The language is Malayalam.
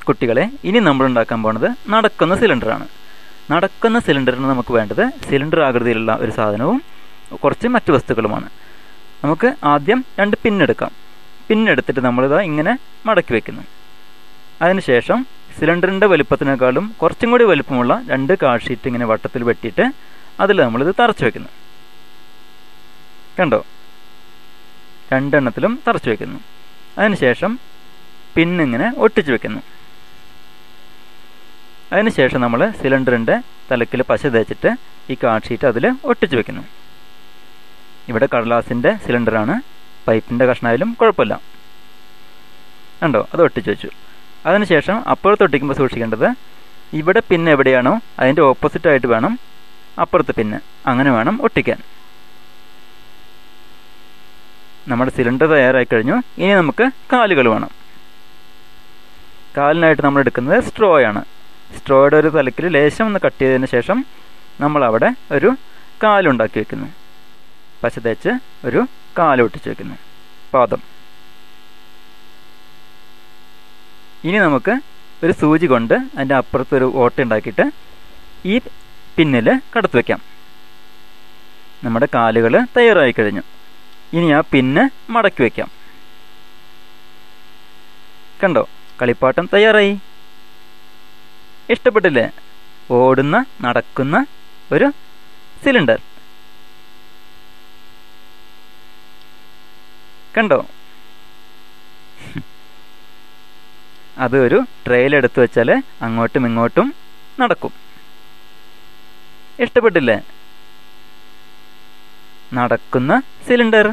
കുട്ടികളെ, ഇനി നമ്മൾ ഉണ്ടാക്കാൻ പോണത് നടക്കുന്ന സിലിണ്ടറാണ്. നടക്കുന്ന സിലിണ്ടറിന് നമുക്ക് വേണ്ടത് സിലിണ്ടർ ആകൃതിയിലുള്ള ഒരു സാധനവും കുറച്ച് മറ്റു വസ്തുക്കളുമാണ്. നമുക്ക് ആദ്യം 2 പിന്നെടുക്കാം. പിന്നെടുത്തിട്ട് നമ്മളിതാ ഇങ്ങനെ മടക്കി വെക്കുന്നു. അതിനുശേഷം സിലിണ്ടറിൻ്റെ വലുപ്പത്തിനേക്കാളും കുറച്ചും കൂടി വലുപ്പമുള്ള 2 കാർഡ് ഷീറ്റ് ഇങ്ങനെ വട്ടത്തിൽ വെട്ടിയിട്ട് അതിൽ നമ്മളിത് തറച്ചു വെക്കുന്നു. കണ്ടോ? 2 എണ്ണത്തിലും തറച്ചു വെക്കുന്നു. അതിനുശേഷം പിന്നിങ്ങനെ ഒട്ടിച്ചു വെക്കുന്നു. അതിനുശേഷം നമ്മൾ സിലിണ്ടറിൻ്റെ തലക്കിൽ പശ തേച്ചിട്ട് ഈ കാർഡ് ഷീറ്റ് അതിൽ ഒട്ടിച്ചു വെക്കുന്നു. ഇവിടെ കടലാസിൻ്റെ സിലിണ്ടറാണ്, പൈപ്പിൻ്റെ കഷ്ണമായാലും കുഴപ്പമില്ല. കണ്ടോ? അത് ഒട്ടിച്ചു വെച്ചു. അതിനുശേഷം അപ്പുറത്ത് ഒട്ടിക്കുമ്പോൾ സൂക്ഷിക്കേണ്ടത് ഇവിടെ പിന്നെ എവിടെയാണോ അതിൻ്റെ ഓപ്പോസിറ്റായിട്ട് വേണം അപ്പുറത്ത് പിന്നെ, അങ്ങനെ വേണം ഒട്ടിക്കാൻ. നമ്മുടെ സിലിണ്ടർ തയ്യാറായി കഴിഞ്ഞു. ഇനി നമുക്ക് കാലുകൾ വേണം. കാലിനായിട്ട് നമ്മൾ എടുക്കുന്നത് സ്ട്രോയാണ്. സ്ട്രോയുടെ ഒരു തലക്കിൽ ലേശം ഒന്ന് കട്ട് ചെയ്തതിന് ശേഷം നമ്മളവിടെ ഒരു കാലുണ്ടാക്കി വെക്കുന്നു. പശ തേച്ച് ഒരു കാലൊട്ടിച്ച് വെക്കുന്നു, പാദം. ഇനി നമുക്ക് ഒരു സൂചി കൊണ്ട് അതിൻ്റെ അപ്പുറത്തൊരു ഓട്ട ഉണ്ടാക്കിയിട്ട് ഈ പിന്നിൽ കടത്തി വയ്ക്കാം. നമ്മുടെ കാലുകൾ തയ്യാറായി കഴിഞ്ഞു. ഇനി ആ പിന്ന് മടക്കി വയ്ക്കാം. കണ്ടോ? കളിപ്പാട്ടം തയ്യാറായി. ഇഷ്ടപ്പെട്ടില്ലേ? ഓടുന്ന നടക്കുന്ന ഒരു സിലിണ്ടർ. കണ്ടോ? അത് ഒരു ട്രെയിലെടുത്ത് വെച്ചാൽ അങ്ങോട്ടും ഇങ്ങോട്ടും നടക്കും. ഇഷ്ടപ്പെട്ടില്ലേ? നടക്കുന്ന സിലിണ്ടർ.